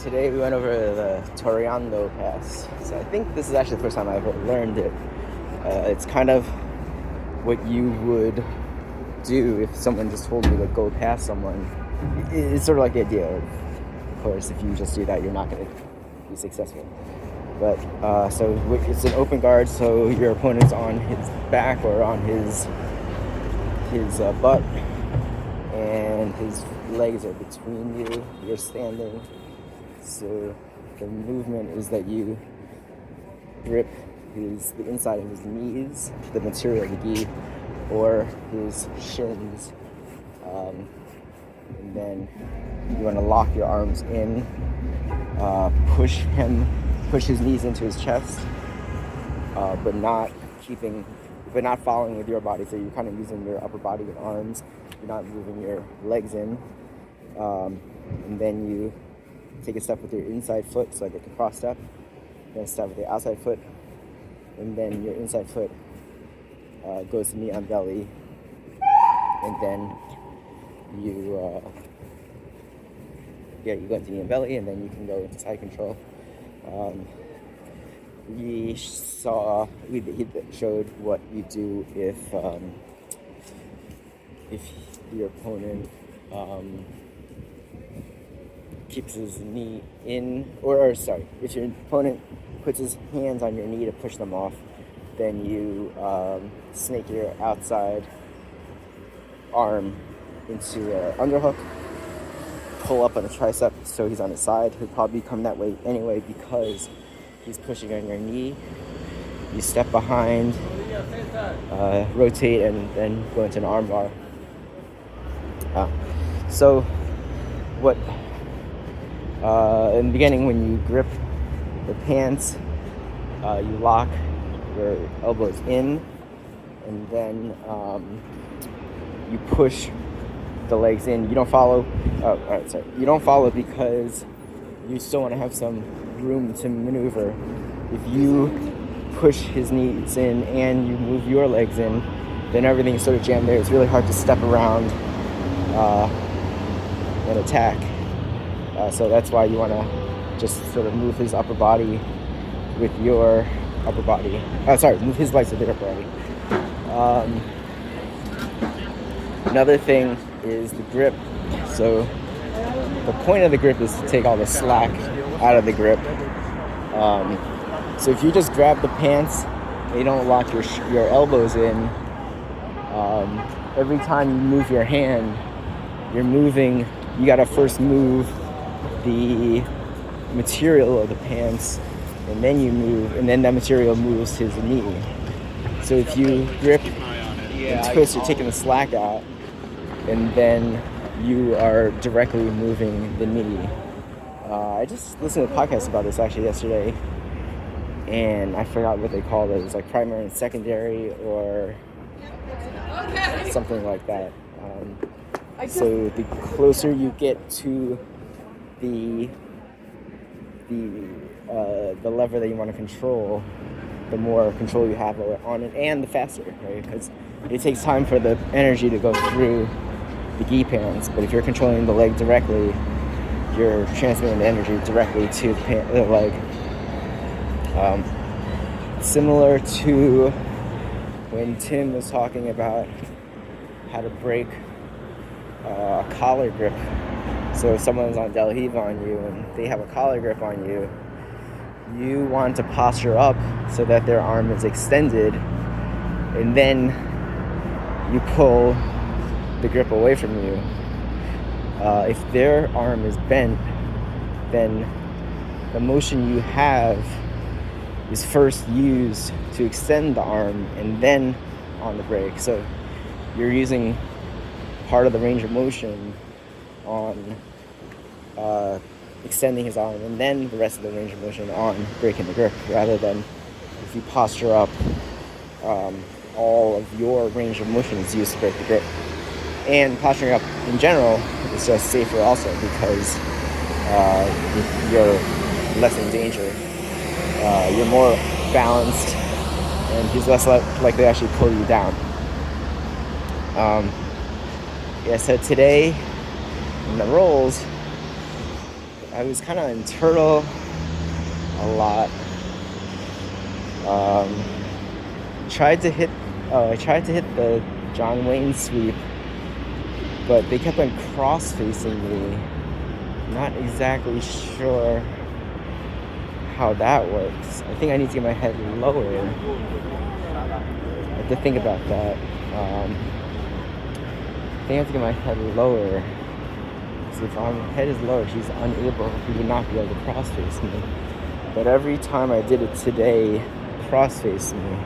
Today we went over the Toreando pass. So I think this is actually the first time I've ever learned it. It's kind of what you would do if someone just told you to go past someone. It's sort of like the idea of course, if you just do that, you're not going to be successful. But so it's an open guard, so your opponent's on his back or on his butt, and his legs are between you. You're standing. So the movement is that you grip the inside of his knees, the material of the gi, or his shins, and then you want to lock your arms in, push his knees into his chest, but not following with your body. So you're kind of using your upper body and arms. You're not moving your legs in, and then you take a step with your inside foot, so like a cross step, then a step with your outside foot, and then your inside foot goes to knee on belly, and then you go into knee on belly, and then you can go into side control. He showed what you do if your opponent keeps his knee in, if your opponent puts his hands on your knee to push them off, then you snake your outside arm into an underhook, pull up on a tricep so he's on his side. He'll probably come that way anyway because he's pushing on your knee. You step behind, rotate, and then go into an arm bar. So what in the beginning, when you grip the pants, you lock your elbows in, and then you push the legs in. You don't follow. You don't follow because you still want to have some room to maneuver. If you push his knees in and you move your legs in, then everything's sort of jammed there. It's really hard to step around and attack. So that's why you want to just sort of move his upper body with your upper body. Move his legs with your upper body. Another thing is the grip. So the point of the grip is to take all the slack out of the grip. So if you just grab the pants and you don't lock your elbows in, every time you move your hand, you gotta first move the material of the pants, and then you move, and then that material moves his knee. So if you grip and twist, you're taking the slack out, and then you are directly moving the knee. I just listened to a podcast about this actually yesterday, and I forgot what they called it. It was like primary and secondary or something like that. So the closer you get to the lever that you want to control, the more control you have on it, and the faster, right? Because it takes time for the energy to go through the gi pants, but if you're controlling the leg directly, you're transmitting the energy directly to the leg. Similar to when Tim was talking about how to break a collar grip. So if someone's on Del Heave on you and they have a collar grip on you, you want to posture up so that their arm is extended, and then you pull the grip away from you. If their arm is bent, then the motion you have is first used to extend the arm and then on the break. So you're using part of the range of motion on extending his arm, and then the rest of the range of motion on breaking the grip, rather than if you posture up, all of your range of motion is used to break the grip. And posturing up in general is just safer also because you're less in danger. You're more balanced, and he's less likely to actually pull you down. So today in the rolls, I was kind of in turtle a lot. I tried to hit the John Wayne sweep, but they kept on cross-facing me. Not exactly sure how that works. I think I need to get my head lower. I have to think about that. I think I have to get my head lower. So if my head is lower, he would not be able to cross-face me. But every time I did it today, cross-face me.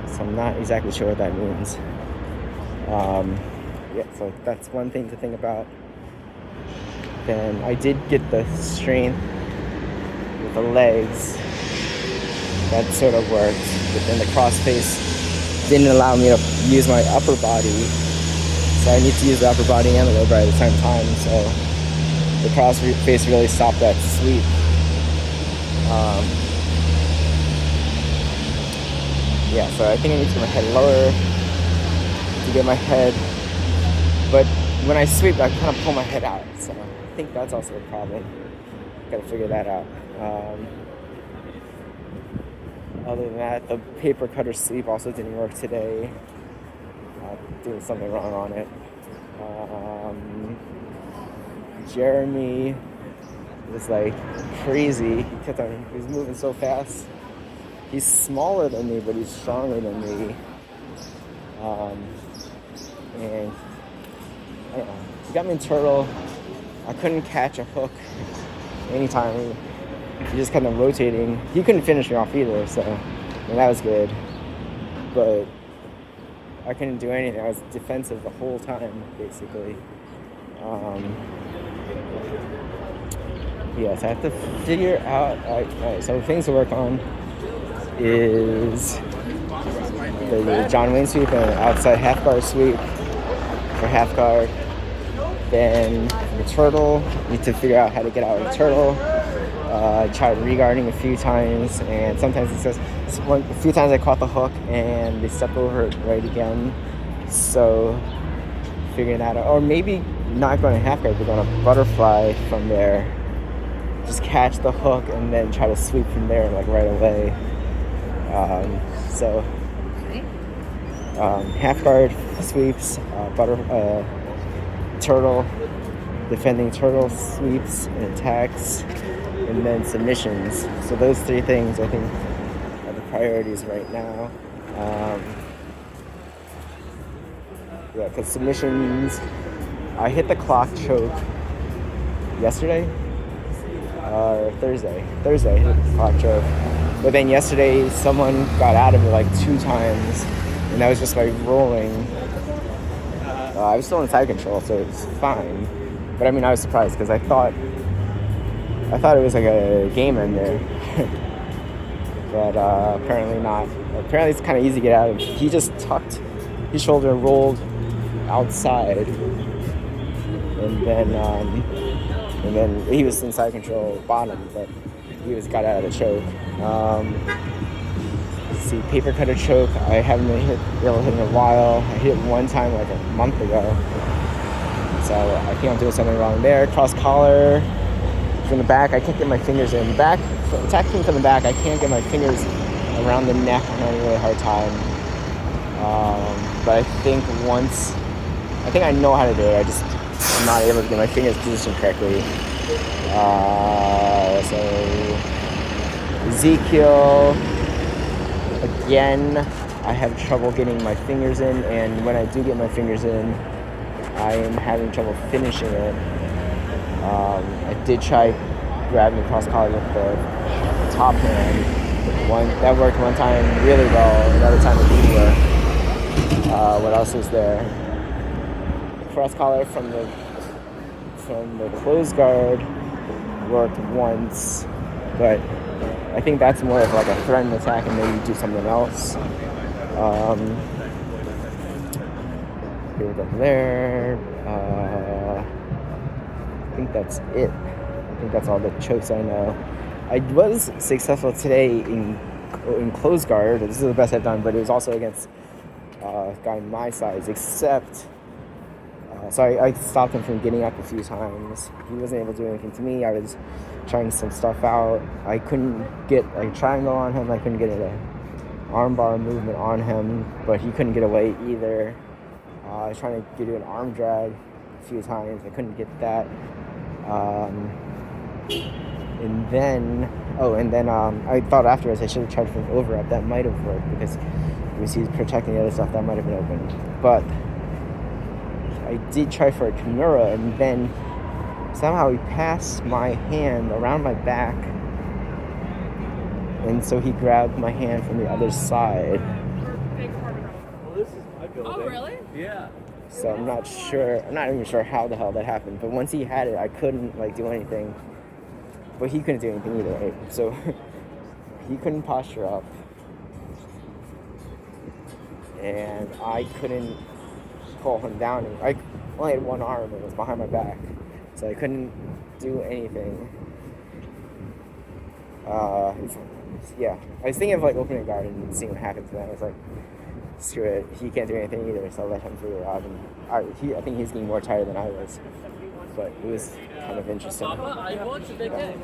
So I'm not exactly sure what that means. Yeah, so that's one thing to think about. Then I did get the strength with the legs. That sort of worked. But then the crossface didn't allow me to use my upper body. So I need to use the upper body and the lower body at the same time. So the crossface really stopped that sweep. Yeah, so I think I need to get my head lower to get my head. But when I sweep, I kind of pull my head out. So I think that's also a problem. Gotta figure that out. Other than that, the paper cutter sweep also didn't work today. Doing something wrong on it. Jeremy was like crazy. He was moving so fast. He's smaller than me, but he's stronger than me. And I don't know. He got me in turtle. I couldn't catch a hook anytime. He just kind of rotating. He couldn't finish me off either, so that was good. But I couldn't do anything. I was defensive the whole time, basically. Yes, I have to figure out. Alright, so things to work on is the John Wayne sweep and outside half guard sweep for half guard. Then the turtle, need to figure out how to get out of the turtle. I tried regarding a few times, and sometimes it says a few times I caught the hook and they stepped over it right again. So figuring that out, or maybe not going to half guard, but going to butterfly from there. Just catch the hook and then try to sweep from there like right away. Half guard sweeps, turtle, defending turtle sweeps and attacks, and then submissions. So those three things I think are the priorities right now. Yeah, because submissions, I hit the clock choke yesterday. Thursday I hit the clock choke. But then yesterday someone got out of it like 2 times, and that was just by rolling. I was still in side control, so it was fine. But I mean, I was surprised because I thought it was like a game ender. But apparently not. Apparently it's kind of easy to get out of. He just tucked his shoulder and rolled outside, and then he was in side control bottom, but he got out of the choke. Let's see, paper cutter choke. I haven't been able to hit in a while. I hit it one time like a month ago, so I think I'm doing something wrong there. Cross collar from the back. I can't get my fingers in. Attacking from the back, I can't get my fingers around the neck. I'm having a really hard time. But I think I know how to do it. I'm not able to get my fingers positioned correctly. So Ezekiel, again, I have trouble getting my fingers in, and when I do get my fingers in, I am having trouble finishing it. I did try grabbing the cross collar with the top hand. That worked one time really well, another time it didn't work. What else is there? Cross collar from the closed guard worked once, but I think that's more of like a threatened attack, and maybe do something else. Here we go from there. I think that's it. I think that's all the chokes I know. I was successful today in closed guard. This is the best I've done, but it was also against a guy my size, except So I stopped him from getting up a few times. He wasn't able to do anything to me. I was trying some stuff out. I couldn't get a triangle on him. I couldn't get an armbar movement on him, but he couldn't get away either. I was trying to do an arm drag a few times. I couldn't get that. And then I thought afterwards I should have tried for an over up. That might have worked because he was protecting the other stuff. That might have been open. But I did try for a Kimura, and then somehow he passed my hand around my back, and so he grabbed my hand from the other side. Well, this is my building. Oh, really? Yeah. So I'm not even sure how the hell that happened. But once he had it, I couldn't do anything. But he couldn't do anything either, right? So he couldn't posture up, and I couldn't pull him down. I only had one arm, and it was behind my back, so I couldn't do anything. Yeah, I was thinking of opening a guard and seeing what happens. Then I was like, screw it, he can't do anything either, so I let him figure it out. And I think he's getting more tired than I was, but it was kind of interesting. I watched the big game.